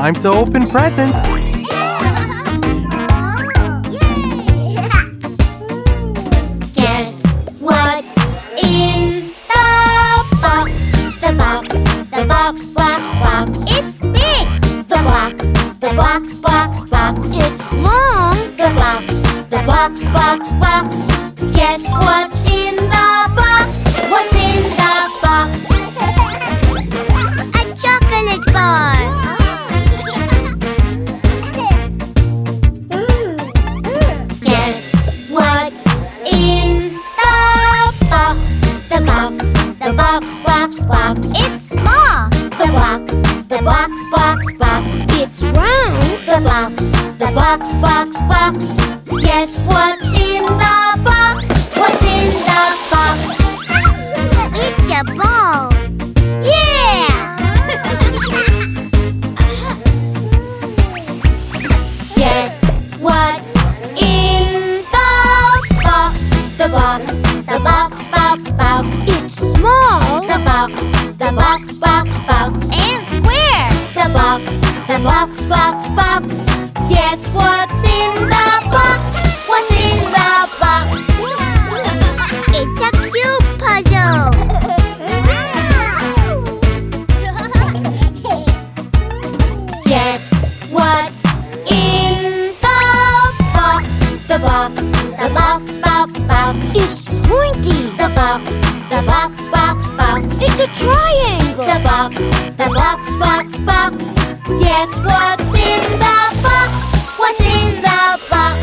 Time to open presents. Guess what's in the box? The box, the box, box, box. It's big. The box, the box, box, box. It's long. The box, box, box. Guess what's in the box? What's in the box? A chocolate bar. Guess what's in the box? The box, the box, box, box. It's small. The box, box, box. It's round. The box, box, box. Guess what's in the box? What's in the box? It's a ball. Yeah! Guess what's in the box? The box, box, box. It's small. The box, box, box. And square. The box, box, box. Guess what's in the box? What's in the box? It's a cube puzzle. Guess what's in the box? The box, box, box. It's pointy. The box, box, box. It's a triangle. The box, box, box. Guess what's in the box? What's in the box?